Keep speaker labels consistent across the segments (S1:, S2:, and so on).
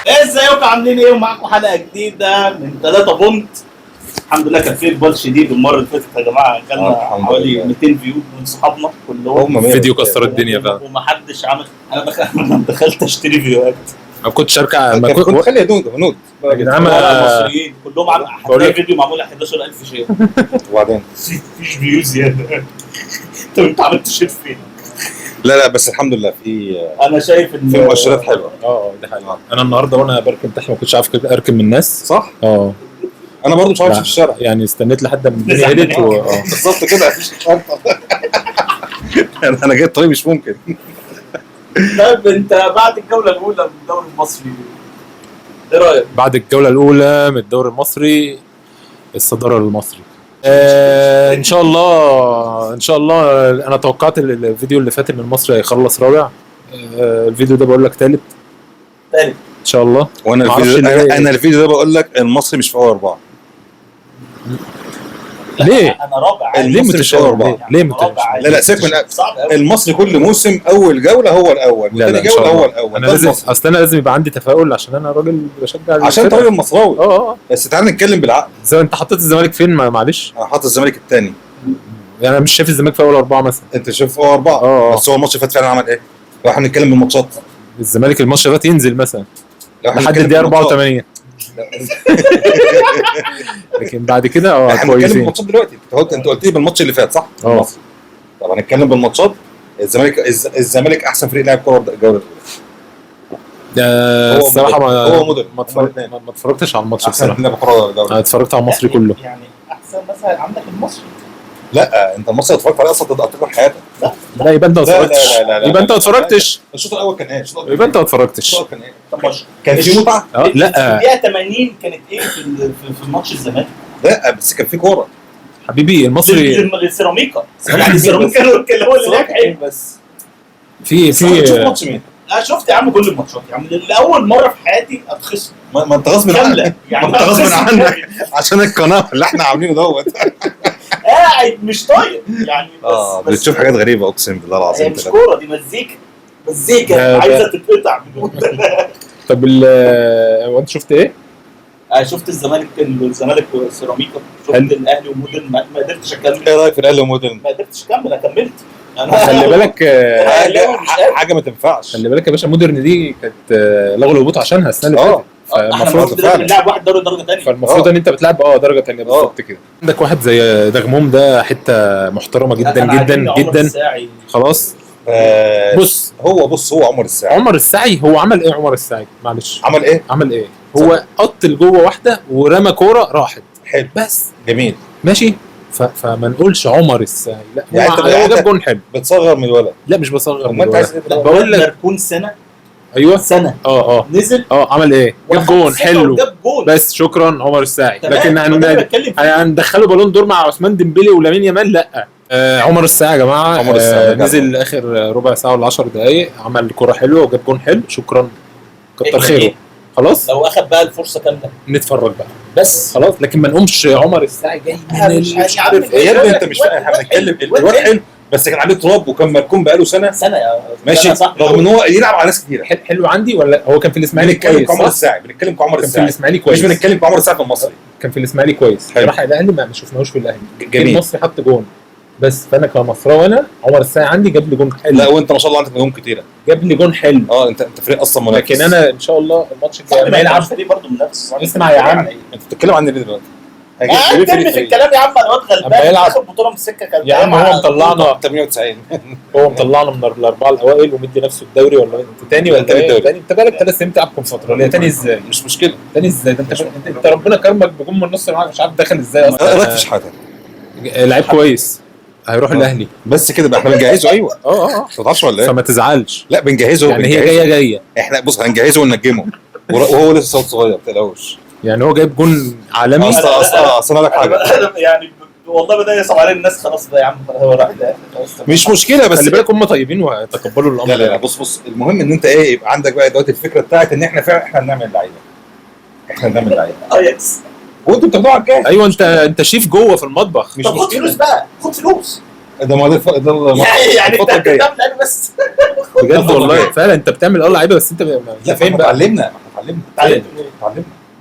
S1: ازيكم عاملين ايه؟ ومعاكم حلقه جديده من 3 بونت. الحمد لله كان في اقبال شديد المره اللي فاتت يا جماعه، جالنا حوالي 200 فيو من صحابنا كلهم.
S2: فيديو كسر الدنيا فعلا،
S1: ومحدش عمل. انا دخلت اشتري فيديوهات،
S2: ما كنتش اركع،
S3: ما كنت خلي هنود
S2: يا جدعان
S1: المصريين كلهم هتلاقي فيديو معمول 11000 شير
S3: وبعدين
S1: مفيش فيوز زياده. انت عملت شير فين؟
S3: لا بس الحمد لله في
S1: انا شايف ان
S3: في مؤشرات حلوه.
S2: دي حقيقة. انا النهارده وانا بركب تحت ما كنتش عارف اركب من الناس،
S3: صح؟
S2: انا
S3: برضو مش عارف في الشارع،
S2: يعني استنيت لحد ما الدنيا هدت
S3: بالظبط كده مفيش شرطه. انا جاي الطريق مش ممكن.
S1: طيب انت بعد الجوله الاولى من الدوري المصري ايه رايك؟
S2: بعد الجوله الاولى من الدوري المصري، الصداره للمصري ان شاء الله. ان شاء الله انا توقعت الفيديو اللي فات ان المصري هيخلص رابع، الفيديو ده بقول لك ثالث ان شاء الله.
S3: وانا الفيديو ده بقول لك المصري مش في اول 4.
S1: ليه؟ انا رابع.
S3: ليه مش في اول 4؟
S2: ليه
S3: لا سيبك من المصري، كل موسم اول جوله هو الاول وثاني جوله هو الاول.
S2: انا لازم يبقى عندي تفاؤل عشان انا راجل بشجع،
S3: عشان انت راجل مصراوي. بس تعالى نتكلم بالعقل.
S2: زي انت حطيت الزمالك فين؟ معلش
S3: انا حاطط الزمالك الثاني،
S2: يعني انا مش شايف الزمالك في اول 4 مثلا.
S3: انت شايف اول 4 بس هو الماتش اللي فات فعلا عمل ايه؟ لو احنا بنتكلم بالماتشات،
S2: الزمالك الماتش اللي فات ينزل مثلا لحد الدقيقه 84 لكن بعد كده
S3: احنا بنتكلم بالماتشات دلوقتي. انت قلت لي بالماتش اللي فات صح؟ طب هنتكلم بالماتشات. الزمالك احسن فريق لعب كوره الجوله
S2: الاولى. الصراحه
S3: هو
S2: ما اتفرجتش على الماتش
S3: بصراحه.
S2: انا اتفرجت على المصري كله.
S1: يعني احسن مثلا عندك المصري.
S3: لا انت المصري اتفرجت عليه اصلا تقدر حياتك.
S2: لا يبقى انت ما اتفرجتش.
S3: يبقى
S2: انت ما اتفرجتش.
S3: الشوط الاول كان ايه؟
S2: يبقى انت ما اتفرجتش.
S3: كان ايه؟ طب كان في متعه؟
S1: لا الدقيقه 80 كانت ايه في الماتش الزمالك؟
S3: لا بس كان في كوره
S2: حبيبي. المصري
S1: السيراميكا، يعني السيراميكا اللي هو اللي لعب حلو. بس
S3: شوف ماتش مين؟
S1: انا شفت يا عم كل الماتشات، يعني لاول مره في حياتي اتخصم.
S3: ما انت غصب عنك،
S1: يعني
S3: انت غصب عنك عشان القناه اللي احنا عاملينه دوت.
S1: قاعد مش طايق يعني. بس
S3: بتشوف حاجات غريبه اقسم بالله العظيم.
S1: مش كوره، دي مزيكا عايزه تتقطع.
S2: طب وانت شفت ايه؟
S1: شفت الزمالك وسيراميكا، شفت الاهلي ومودرن. ما قدرتش اكمل.
S3: ايه رايك في الاهلي ومودرن؟
S1: ما قدرتش اكمل، كملت.
S2: خلي بالك
S3: حاجه ما تنفعش.
S2: خلي بالك يا باشا، مودرن دي كانت لغوا الهبوط عشانها السنه اللي فاتت.
S1: فالمفروض بنلعب واحد درجه ثانيه،
S2: فالمفروض ان انت بتلعب درجه ثانيه بالظبط كده. عندك واحد زي دغموم ده حته محترمه جدا جدا جدا. خلاص بص هو عمر الساعي هو عمل ايه؟ عمر الساعي معلش عمل ايه؟ هو قط لجوه واحده ورمى كوره راحت
S3: حلو
S2: بس
S3: جميل
S2: ماشي. فما نقولش عمر الساعي، لا
S3: يعني
S2: هو جاب جون حلو.
S3: بتصغر من الولد؟
S2: لا مش بصغر من
S3: الولد.
S1: بقول لك تكون سنه.
S2: ايوه
S1: سنه نزل
S2: عمل ايه؟ جاب جون حلو بس. شكرا عمر الساعي. لكن هندخله بالون دور مع عثمان ديمبلي ولامين يامال؟ لا. عمر الساعي يا جماعه نزل اخر ربع ساعه ولا 10 دقائق، عمل كوره حلوه وجاب جون حلو. شكرا كتر خيره. خلاص
S1: لو اخد بقى الفرصه كامله
S2: نتفرج بقى بس خلاص. لكن ما نقومش عمر الساعي جاي من
S1: مش عارف
S3: ايه يا ابني. انت مش فاهم، احنا بنتكلم الواد حلو بس كان عليه تراب وكان مركون بقاله سنه ماشي. رغم ان هو يلعب على ناس كتير.
S2: حلو عندي ولا هو كان في الاسماعيلي كويس؟
S3: بنتكلم كعمر الساعي
S2: في الاسماعيلي كويس،
S3: مش بنتكلم كعمر الساعي في المصري.
S2: كان في الاسماعيلي كويس، راح الاهلي ما شفناهوش في الاهلي. جميل. المصري حط جون بس. فانا كمصراوي انا عمر الساعي عندي جاب لي جون حلو.
S3: لا وانت ما شاء الله عندك نجوم كتيره.
S2: جاب لي جون حلو.
S3: انت فريق اصلا منافس.
S2: لكن انا ان شاء الله الماتش الجاي
S1: ما يلعبش فريق برضه منافس.
S2: اسمع يا عم،
S3: انت بتتكلم عن ايه دلوقتي؟
S1: هتكلم في الكلام يا عم. انا واد غلبان اخد بطوله من السكه كان
S2: يا عم. هو مطلعنا
S3: 98
S2: هو مطلعنا من الاربعه الاوائل ومدي نفسه الدوري. ولا انت تاني ولا تاني؟ انت بقالك 3 سنين تلعب كونفدراليه. تاني ازاي؟
S3: مش مشكله.
S2: تاني ازاي؟ ده انت ربنا كرمك بجون من نص الملعب مش عارف داخل ازاي اصلا.
S3: رايك في شحاته؟
S2: لعيب كويس هيروح الاهلي
S3: بس كده بقى. احنا بنجهزه. ايوه ما تعرفش ولا ايه؟
S2: فما تزعلش.
S3: لا بنجهزه
S2: يعني هي جايه.
S3: احنا بص هنجهزه وننجمه وهو لسه صغير ما تقلقوش.
S2: يعني هو جايب جون عالمي.
S3: اصل لك حاجه
S1: يعني والله بدا يصعب على الناس. خلاص بقى يا عم هو راح ده
S3: مش مشكله. بس
S2: خلي بالك هم طيبين وهيتقبلوا الامر.
S3: لا بص المهم ان انت ايه يبقى عندك بقى دلوقتي الفكره بتاعت ان احنا فعلا احنا بنعمل لعيبه.
S1: يس
S3: وانتوا بتاخدوها على الجاهز.
S2: ايوه انت شيف جوه في المطبخ.
S1: مش خد فلوس بقى. خد فلوس
S3: ده ما ده
S1: يعني انت بتعمل بس
S2: بجد والله فعلا انت بتعمل لعيبه. بس انت
S3: لا فين بقى؟ علمنا اتعلمنا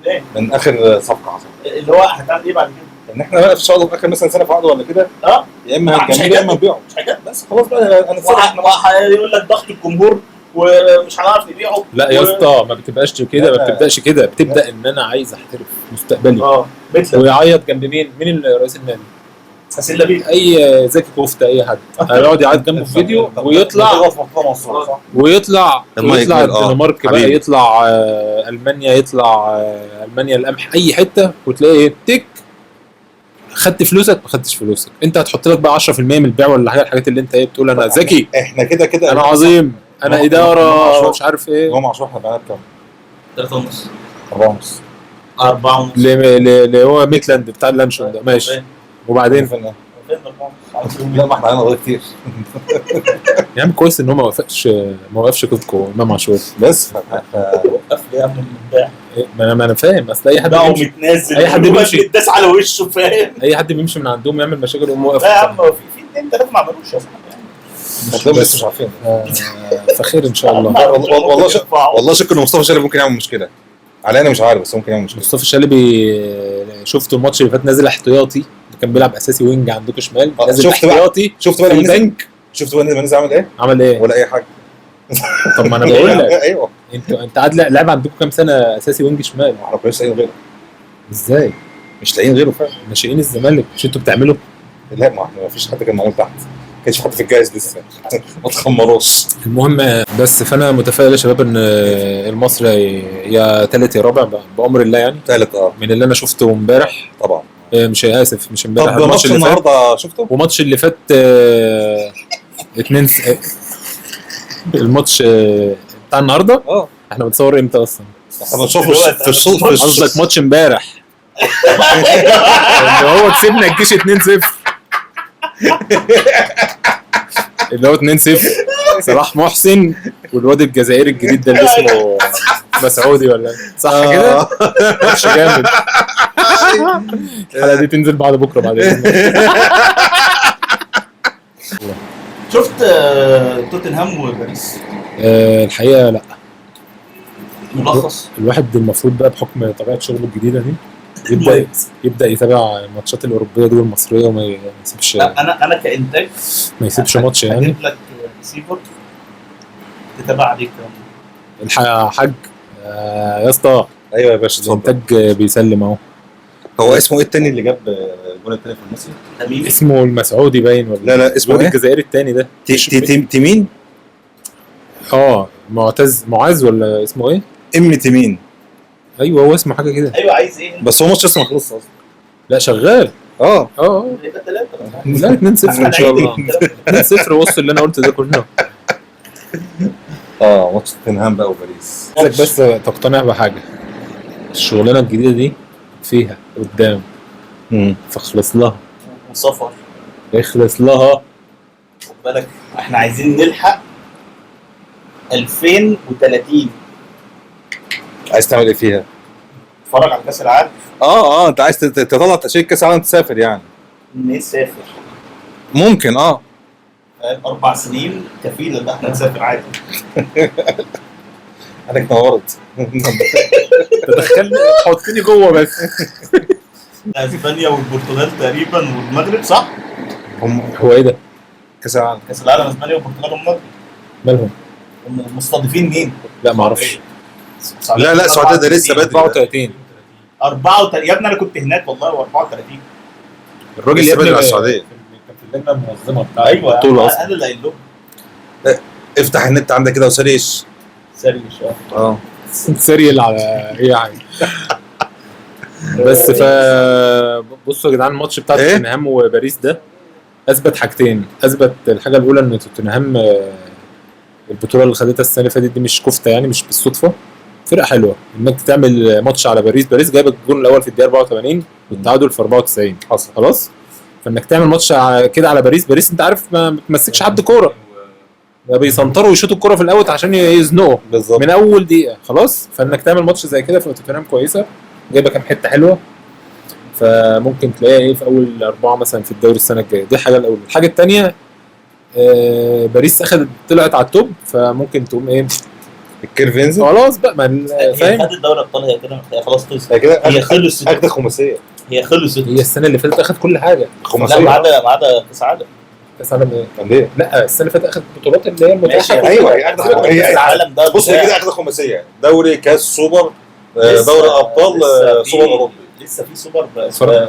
S1: ليه؟
S3: من اخر صفقه حصلت
S1: اللي هو هتعمل ايه بعد كده؟
S3: ان احنا بقى ان شاء الله في اخر مثلا سنه في عقد ولا كده يا اما
S1: مش
S3: هنكمل يا اما نبيعه
S1: مش حاجات
S3: بس خلاص بقى انا
S1: وهيقول لك ضغط الجمهور ومش هنعرف نبيعه.
S2: لا يا اسطى ما بتبقاش كده، ما بتبداش كده، بتبدا ان انا عايز احترف مستقبلي. ويعيط جنب مين رئيس النادي؟
S1: حسين لبيب.
S2: اي زكي كفته اي حد هيقعد يعيط جنبه في فيديو ويطلع الدنمارك بقى، يطلع المانيا، يطلع المانيا القمح، اي حته، وتلاقي تك خدت فلوسك ما خدتش فلوسك. انت هتحط لك بقى 10% من البيع ولا حاجه، الحاجات اللي انت بتقول انا ذكي،
S3: احنا كده
S2: انا عظيم، انا اداره مش عارف ايه.
S3: جمعه عاشور احنا بقى كام؟
S1: 3.5
S3: 4.5
S2: اللي هو ميتلاند بتاع اللانشون ده ماشي. وبعدين
S3: لا ما احنا علينا قضيه كتير
S2: يا عم كويس ان هو ما وقفش كوتكو امام عاشور
S3: بس
S1: وقف لي يا عم
S2: ما انا فاهم. اصل اي حد
S1: متنازل،
S2: اي حد بيمشي
S1: يداس على وشه، فاهم؟
S2: اي حد بيمشي من عندهم يعمل مشاكل ويقوم واقف.
S1: لا يا عم في 2-3 ما عملوش اصلا
S3: بس مش عارفين
S2: فخير ان شاء الله.
S3: والله شك ان مصطفى شلبي ممكن يعمل مشكله على، انا مش عارف بس ممكن يعمل مشكله.
S2: مصطفى شلبي شفته الماتش اللي فات نازل احتياطي، كان بيلعب اساسي وينج عندكم شمال، نازل احتياطي.
S3: شفت بقى البنك، شفت بقى نزل عمل ايه
S2: ولا
S3: اي حاجه.
S2: طب ما انا بقول لك
S3: ايوه
S2: انت قاعد لعب عندكم كام سنه اساسي وينج شمال؟
S3: ما احنا مش لاقيين غيره.
S2: ازاي
S3: مش لاقيين غيره فعلا؟
S2: ناشئين الزمالك مش انتوا بتعملوا؟
S3: لا ما احنا ما فيش حد كان معمول تحت، ما كانش حد في الجاهز لسه ما تخمروش.
S2: المهم بس فانا متفائل يا شباب ان المصري يا ثالث يا رابع بامر الله يعني.
S3: ثالث
S2: من اللي انا شفته امبارح
S3: طبعا.
S2: مش اسف مش امبارح،
S3: طب الماتش النهارده شفته؟
S2: وماتش اللي فات 2 الماتش بتاع النهارده احنا بنصور امتى اصلا؟
S3: احنا بنشوفه في الصوت.
S2: قصدك ماتش امبارح اللي هو كسبنا الجيش 2-0 اللي هو 2-0 صلاح محسن والواد الجزائري الجديد ده اللي اسمه مسعودي ولا صح كده؟ ماتش جامد. الحلقه دي تنزل بعد بكره بعد اذنك.
S1: شفت توتنهام وباريس؟
S2: الحقيقه لا.
S1: ملخص
S2: الواحد المفروض بقى بحكم طبيعه شغله الجديده دي يبدا يتابع الماتشات الاوروبيه دي والمصريه وما يسيبش.
S1: انا كانتاج
S2: ما يسيبش ماتش يعني.
S1: هجيب لك ريسيفر تتابع عليك
S2: الحاج يا اسطى.
S3: ايوه يا باشا
S2: الانتاج بيسلم اهو.
S3: هو اسمه ايه التاني اللي جاب الجول التاني في المصري؟
S2: اسمه المسعودي باين ولا
S3: لا اسمه ايه؟
S2: الجزائري التاني ده
S3: تيمين.
S2: معاذ ولا اسمه ايه؟
S3: تيمين.
S2: ايوه هو اسمه حاجه كده.
S1: ايوه عايز ايه؟
S3: بس هو ماتش لسه ما خلصش اصلا.
S2: لا شغال.
S1: يبقى 3
S2: لا 2-0 ان شاء الله. 2-0 وصل اللي انا قلته ده كله.
S3: ماتش توتنهام بقى وباريس.
S2: عايزك بس تقتنع بحاجه، الشغلانه الجديده دي فيها قدام فاخلص لها
S1: وسفر
S2: اخلص لها.
S1: خد بالك احنا عايزين نلحق 2030.
S3: عايز تعمل ايه فيها؟
S1: اتفرج على كاس العالم.
S3: انت عايز تطلع تشيك كاس العالم تسافر يعني؟
S1: نسافر
S3: ممكن
S1: 4 سنين كفيله ان احنا نسافر عادي.
S3: عليك نورت.
S2: تدخلني تحطني جوه بس.
S1: اسبانيا والبرتغال تقريبا والمغرب صح؟
S2: هو ايه ده؟
S3: كاس العالم
S1: اسبانيا والبرتغال والمغرب.
S2: مالهم؟
S1: المستضيفين مين؟
S2: لا ما اعرفش.
S3: لا السعوديه ده لسه بدري.
S2: 34
S1: يا ابني انا كنت هناك والله. و34
S2: الراجل يا ابني
S3: على السعوديه
S2: كان في اللجنه المنظمه بتاع
S1: ايوه
S2: البطوله اصلا.
S1: انا اللي قايل لهم
S3: افتح النت عندك كده وسريش.
S2: سريل على اي حاجه. بس بصوا يا جدعان الماتش بتاع توتنهام وباريس ده اثبت حاجتين. اثبت الحاجه الاولى ان توتنهام البطوله اللي خدتها السنه اللي فاتت دي مش كفته يعني، مش بالصدفه، فرقه حلوه. انك تعمل ماتش على باريس جايبه الجول الاول في الدقيقه 84 والتعادل في 94 حصل خلاص. فانك تعمل ماتش كده على باريس انت عارف ما بتمسكش حد كوره، بيسنطروا ويشوطوا الكوره في الاول عشان يزنقوا من اول دقيقه خلاص. فانك تعمل ماتش زي كده في توتنهام كويسه، جايبه كام حته حلوه، فممكن تلاقيها في اول 4 مثلا في الدوري السنه الجايه. دي الحاجه الاولى. الحاجه الثانيه باريس طلعت على التوب، فممكن تقوم
S3: الكيرف ينزل
S2: خلاص بقى ما
S1: هي
S2: فاهم.
S1: خدت دوري ابطال، هي كده هي خلاص خلصت.
S3: هي كده
S1: هي خلصت.
S3: اخد خماسيه.
S1: هي خلصت.
S2: هي السنه اللي فاتت اخد كل حاجه.
S1: لا
S3: خماسيه
S1: ما عدا كاس عالم.
S2: كاس عالم ايه؟
S3: كان ليه؟
S2: لا السنه اللي فاتت اخد البطولات اللي هي
S1: ماشي،
S2: المتاحه.
S3: ايوه هي اخد
S1: كاس
S3: هي
S1: العالم ده
S3: بص هي كده اخد خماسيه، دوري كاس سوبر دوري ابطال سوبر اوروبي.
S1: لسه في سوبر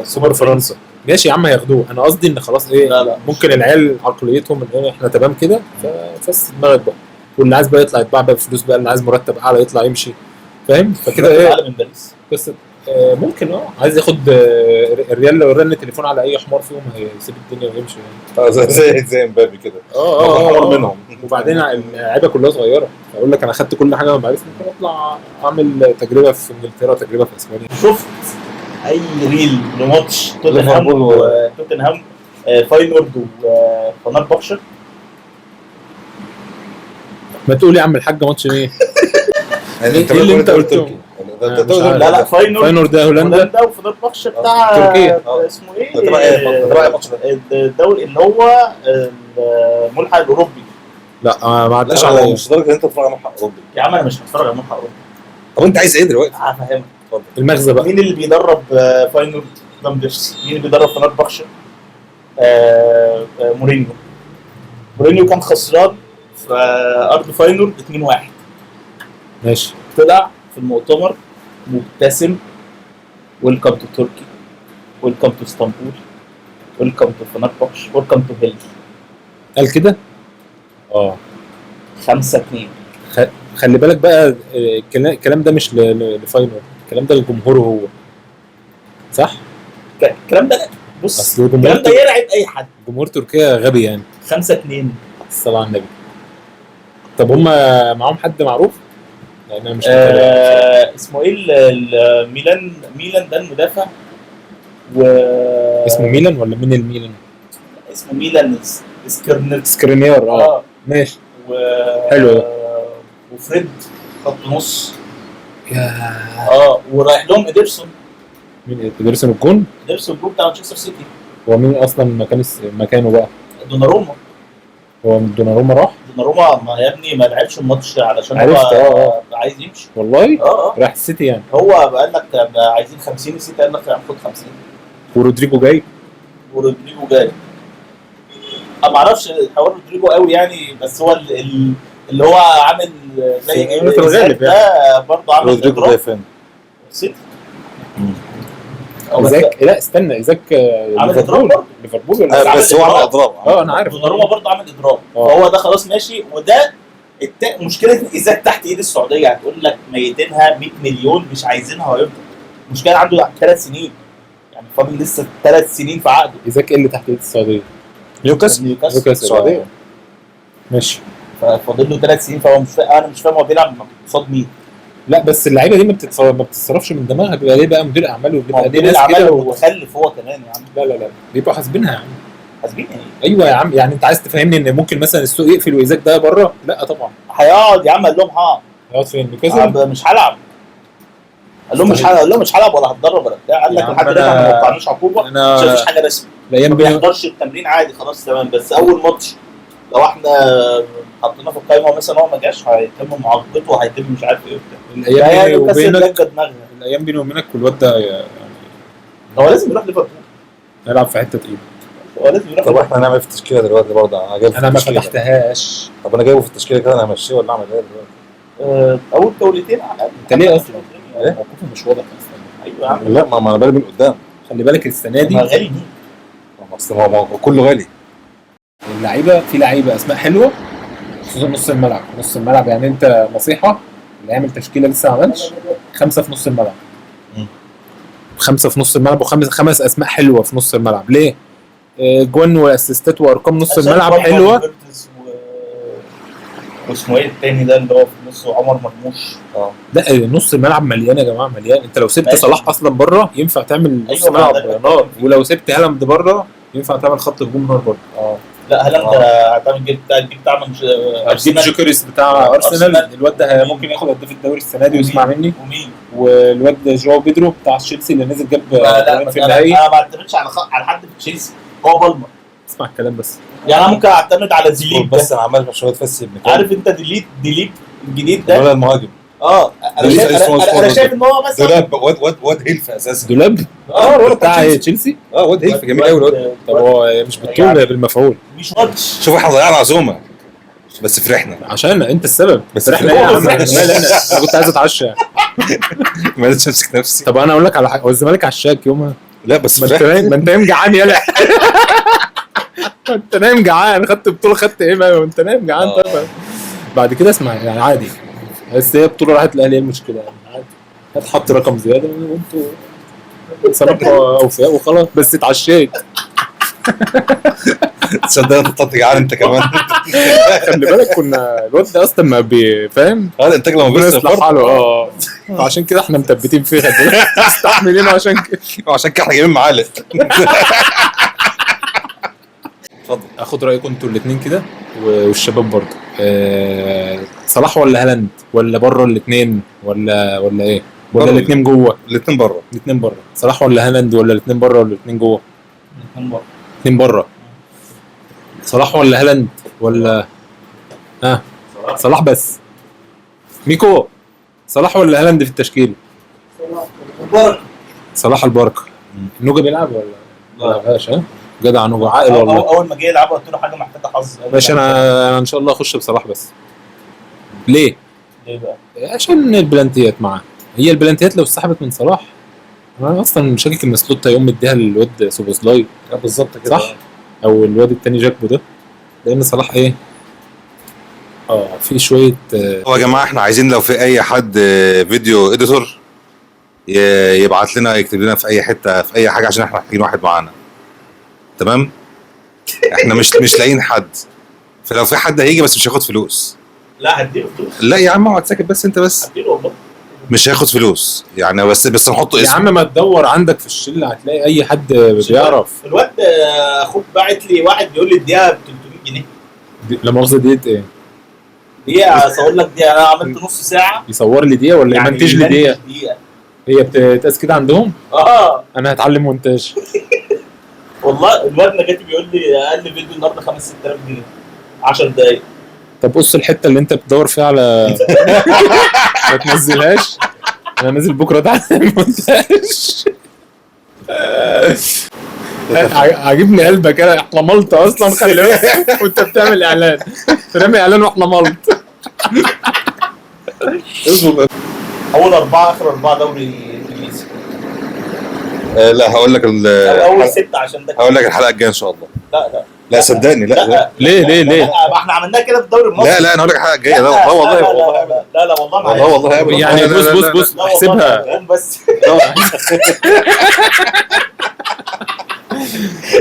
S2: سوبر فرنسا. ماشي يا عم هياخدوه. انا قصدي ان خلاص ايه،
S1: لا
S2: ممكن العيال عقليتهم ان إيه احنا تمام كده، ففس دماغك بقى، واللي عايز بقى يطلع يتباع بقى بفلوس بقى، اللي عايز مرتب اعلى يطلع يمشي، فاهم؟ فكده ايه
S1: العالم من باريس.
S2: قصه. ممكن عايز ياخد الريال لو رن التليفون على اي حمار فيهم هيسيب الدنيا ويمشي يعني.
S3: زي مبابي كده. حمار منهم.
S2: وبعدين اللعيبه كلها صغيره، اقول لك انا خدت كل حاجه من باريس، ممكن اطلع اعمل تجربه في انجلترا، تجربه في اسبانيا.
S1: شفت اي ريل لماتش توتنهام فاينورد وفنربخشة؟
S2: ما تقول يا عم الحاج ماتش ايه؟
S3: انت
S2: إيه اللي
S3: قلت
S2: انت قلته؟
S3: تركي.
S1: لا
S2: فاينورد ده هولندا
S1: وفنربخشة بتاع
S2: تركيا.
S1: اسمه ايه؟
S3: تبع ايه الماتش ده؟
S1: الدوري اللي هو الملحق الاوروبي.
S2: لا ما عداش
S3: لا
S2: عليا.
S3: مش لدرجه ان انت تتفرج على ملحق اوروبي.
S1: يا عم انا مش هتفرج على الملحق الاوروبي.
S3: طب انت عايز ايه دلوقتي؟
S1: هفهمك.
S2: المغزى بقى
S1: مين اللي بيدرب فاينورد؟ فان بيرسي. مين اللي بيدرب فنربخشة؟ مورينيو كان خسران في ارض فاينورد 2-1.
S2: ماشي.
S1: طلع في المؤتمر مبتسم، ويلكم تو تركي، ويلكم تو اسطنبول، ويلكم تو فنربخش، ويلكم تو هيل.
S2: قال كده
S1: 5-2.
S2: خلي بالك بقى الكلام ده مش لفاينورد، الكلام ده للجمهور هو، صح؟
S1: الكلام ده بص،
S2: أصل
S1: الكلام ده يرعب اي حد.
S2: جمهور تركيا غبي يعني.
S1: 5-2.
S2: الصلاة على النبي. طب هم معاهم حد معروف؟ لان انا مش
S1: اسمه ايه ميلان ده المدافع.
S2: اسمه ميلان ولا مين الميلان؟
S1: اسمه ميلان
S2: سكرينيار. ماشي. حلو.
S1: وفريد خط نص.
S2: يا
S1: ورايح لهم اديرسون.
S2: مين اديرسون الجون؟
S1: اديرسون الجون بتاع مانشستر سيتي.
S2: هو مين اصلا مكانه بقى؟
S1: دوناروما.
S2: هو دوناروما راح؟
S1: دوناروما ما يا ابني ما لعبش الماتش علشان
S2: عرفت.
S1: هو عايز يمشي
S2: والله؟ راح السيتي يعني.
S1: هو قال لك عايزين 50، السيتي قال لك هناخد 50.
S2: ورودريجو جاي.
S1: انا ما اعرفش حوار رودريجو قوي يعني، بس هو اللي هو عامل زي
S2: الغالب
S1: ده برضه عامل
S3: رودريجو جاي فين؟
S1: سيتي.
S2: ايزاك. لا استنى، ايزاك
S1: عامل اضراب
S2: ليفربول
S3: بس هو عامل اضراب.
S2: انا عارف.
S1: دوناروما برضه عامل اضراب. فهو ده خلاص ماشي. وده مشكله ايزاك تحت ايد السعوديه، هتقول لك ميتينها 100 مليون مش عايزينها ويفضل. المشكله عنده 3 سنين يعني، فاضل لسه 3 سنين في عقده.
S2: ايزاك اللي تحت ايد السعوديه؟
S3: نيوكاسل
S2: السعوديه. ماشي.
S1: فاضل له 3 سنين، فهو انا مش فاهم هو بيلعب قصاد مين.
S2: لا بس اللعيبه دي ما بتتصرفش من دماغها، بيبقى ليه بقى مدير اعمال وبيبقى
S1: مدير الاعمال وخلف هو كمان يا عم.
S2: لا بيبقوا حاسبينها يا عم.
S1: حاسبين ايه؟
S2: ايوه يا عم، يعني انت عايز تفهمني ان ممكن مثلا السوق يقفل وايزاك ده بره؟ لا طبعا.
S1: هيقعد يا عم. قال لهم
S2: هيقعد فين؟ نيوكاسل؟
S1: مش هلعب. قال لهم مش هلعب ولا هتدرب ولا بتاع. قال لك لحد دلوقتي احنا ما وقعناش عقوبه عشان مفيش حاجه رسمي. ما بيحضرش التمرين عادي خلاص تمام. بس اول ماتش لو احنا حطينا في القائمه مثلا هو ما جاش هيتم معاقبته وهيتم مش عارف ايه وبتاع.
S2: الايام بيني وبينك والواد ده يعني
S1: هو لازم يروح ليفربول
S2: يلعب في حته تقيله.
S1: هو لازم يروح.
S3: طب احنا هنعمل في التشكيله دلوقتي برضه.
S2: انا ما فتحتهاش.
S3: طب انا جايبه في التشكيله كده، انا همشيه ولا اعمل ايه دلوقتي؟
S1: اول جولتين على الاقل.
S2: انت ليه اصلا؟ موقفه مش واضح اصلا.
S1: ايوه يا عم.
S3: لا ما انا بالي من قدام.
S2: خلي بالك السنه دي
S1: غالي مين؟
S3: اصل هو كله غالي.
S2: اللعيبه في لعيبه اسماء حلوه، خصوصا نص الملعب. نص الملعب يعني انت نصيحه اللي يعمل تشكيله لسه ما عملش 5 في نص الملعب. 5 في نص الملعب خمس اسماء حلوه في نص الملعب. ليه؟ جوان واسيستات وارقام نص الملعب حلوه.
S1: واسمه ايه التاني ده اللي هو في النص؟ عمر مرموش.
S2: لا نص الملعب مليان يا جماعه، مليان. انت لو سبت صلاح اصلا بره ينفع تعمل نص ملعب نار، ولو سبت هالاند بره ينفع تعمل خط هجوم نار برضه.
S1: لا هالاند هتعمل جيب بتاع
S2: هتجيب جوكريس بتاع ارسنال. الواد ده ممكن ياخد هداف الدوري السنه دي ويسمع مني.
S1: ومين؟
S2: والواد جواو بيدرو بتاع تشيلسي اللي نزل جاب
S1: لا في النهائي. انا ما اعتمدش على حد في تشيلسي. هو بالمر
S2: اسمع الكلام بس.
S1: يعني انا ممكن اعتمد على ديليت
S3: بس انا عمال شويه فس ابن
S1: عارف انت ديليت الجديد ده
S3: ولا المهاجم.
S1: انا شايف ان هو مثلا
S3: دولاب واد هيلف اساسا.
S2: دولاب
S3: الولد
S2: بتاع تشيلسي.
S3: واد هيلف جميل قوي الواد.
S2: طب هو مش بالطول بالمفعول.
S1: مش ماتش.
S3: شوف احنا ضيعنا عزومه بس فرحنا
S2: عشان انت السبب.
S3: بس
S2: فرحنا ايه يا عم؟ انا كنت عايز اتعشى.
S3: ما قدرتش امسك نفسي.
S2: طب انا اقول لك على حاجه، هو الزمالك عشاك يومها.
S3: لا بس
S2: ما انت نايم جعان يلا. انت نايم جعان، خدت بطوله خدت ايه بقى وانت نايم جعان. طب بعد كده اسمع يعني عادي، بس هي بطوله راحت الاهلي، ايه المشكله يعني؟ عادي هتحط رقم زياده وانتوا سبب اوفياء وخلاص، بس اتعشيت.
S3: تصدق انت طلعت جعان انت كمان.
S2: خلي بالك كنا الواد ده اصلا ما بيفهم
S3: الانتاج لما
S2: بيصلح حاله. فعشان كده احنا مثبتين فيه، خلي بالك مستحملينه عشان كده.
S3: وعشان كده احنا جايبين معالق. اتفضل
S2: اخد رايكم انتوا الاثنين كده والشباب برضه. صلاح ولا هالاند ولا بره الاثنين ولا ايه؟ ولا الاثنين جوه؟
S3: الاثنين بره.
S2: الاثنين بره. صلاح ولا هالاند ولا الاثنين بره ولا الاثنين جوه؟ الاثنين بره. صلاح ولا هالاند ولا صلاح بس. ميكو صلاح ولا هالاند في التشكيل؟ صلاح البركه. نوجا بيلعب ولا ما لعبهاش؟ جدع نوجا عاقل والله.
S1: اول ما جه يلعب قلت له حاجه محتاجه حظ.
S2: ماشي انا ان شاء الله اخش بصلاح بس. ليه
S1: بقى؟
S2: عشان البلانتيات معاه. هي البلانتيات لو اتسحبت من صلاح، انا اصلا شاكك ان سلوت يوم مديها للواد سوبوسلاي
S3: بالظبط كده
S2: صح، او الواد التاني جاكبو ده، لان صلاح ايه في شويه.
S3: هو يا جماعه احنا عايزين لو في اي حد فيديو اديتور يبعت لنا، يكتب لنا في اي حته في اي حاجه، عشان احنا محتاجين واحد معانا. تمام. احنا مش لاقيين حد، فلو في حد هيجي بس مش هياخد فلوس.
S1: لا هديله فلوس.
S3: لا يا عم اقعد ساكت بس انت بس.
S1: هديله والله.
S3: مش هياخد فلوس يعني، بس نحط اسم.
S2: يا عم ما تدور عندك في الشله هتلاقي اي حد بيعرف.
S1: الواد اخوك باعت لي واحد بيقول لي اديها ب 300 جنيه.
S2: لا مؤاخذه ديت ايه؟
S1: دقيقه اصور لك دقيقه، انا عملت نص ساعه.
S2: يصور لي دقيقه ولا يمنتج لي دقيقه؟ هي بتتقاس كده عندهم؟ انا هتعلم مونتاج.
S1: والله الواد نجاتي بيقول لي اقل فيديو النهارده 5-6000 جنيه 10 دقايق.
S2: طب بص الحته اللي انت بتدور فيها على ما تنزلهاش، انا نازل بكره اتعلم مونتاج. عاجبني قلبك، انا احنا ملط اصلا خلي بالك وانت بتعمل اعلان، رامي اعلان واحنا ملط.
S1: اول 4 اخر 4 دوري انجليزي.
S3: لا هقول لك
S1: اول 6 عشان ده
S3: هقول لك الحلقه الجايه ان شاء الله.
S1: لا
S3: صدقني. لا
S2: ليه
S1: ما احنا عملناها كده في الدوري المصري.
S3: لا انا هقول لك الحلقه الجايه. لا والله
S1: لا والله
S2: يعني بص احسبها
S1: بس.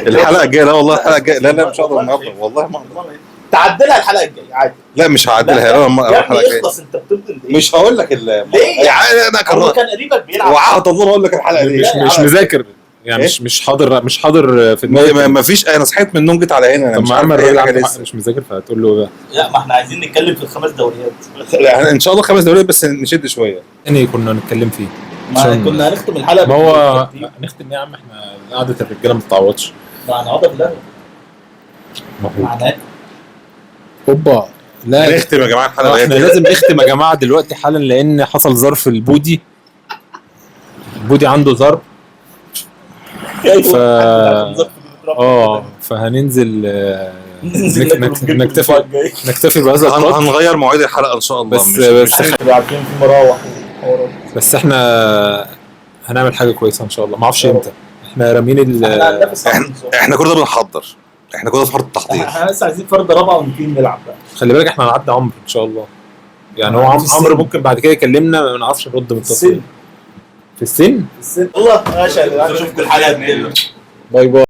S3: الحلقه الجايه. لا والله الحلقه الجايه. لا مش هقدر النهارده والله ما اقدر.
S1: تعدلها الحلقه الجايه عادي.
S3: لا مش هعدلها. انا
S1: الحلقه الجايه اخلص. انت بتبطل ليه؟
S3: مش هقول لك
S1: ليه انا كان قريبك بيلعب
S3: وعهد الله اقول لك الحلقه دي.
S2: مش مذاكر يعني. مش حاضر في دماغي.
S3: ما فيش. انا صحيت من النوم جيت على هنا. انا
S2: مش عارف الراجل مش مذاكر، فهتقول له
S1: لا ما احنا عايزين نتكلم في ال5 دوريات.
S3: يعني ان شاء الله 5 دوريات بس نشد شويه.
S2: يعني كنا نتكلم فيه.
S1: كنا هنختم الحلقه.
S2: ما هو نختم يا عم، احنا قعده الرجاله ما بتتعوضش.
S1: هنقعد في القهوه معناه.
S2: اوبا لا
S3: نختم يا جماعه الحلقه.
S2: احنا لازم نختم يا جماعه دلوقتي حالا، لان حصل ظرف البودي عنده ظرف. فهننزل نكتفي بهذا القدر.
S3: هنغير مواعيد الحلقه ان شاء الله.
S1: بس عارفين في مراوح.
S2: بس احنا هنعمل حاجه كويسه ان شاء الله. ما اعرفش امتى. احنا رامين
S3: احنا كل ده بنحضر. احنا كل ده في فرض التحضير.
S1: احنا لسه عايزين فرد رابعه ونجي نلعب بقى.
S2: خلي بالك احنا هنعدي عمرو ان شاء الله. يعني هو عمرو ممكن بعد كده يكلمنا ما نعرفش نرد بالتصوير. في السن
S1: والله ماشي يا جدعان. نشوفكم الحلقه الجايه.
S2: باي باي.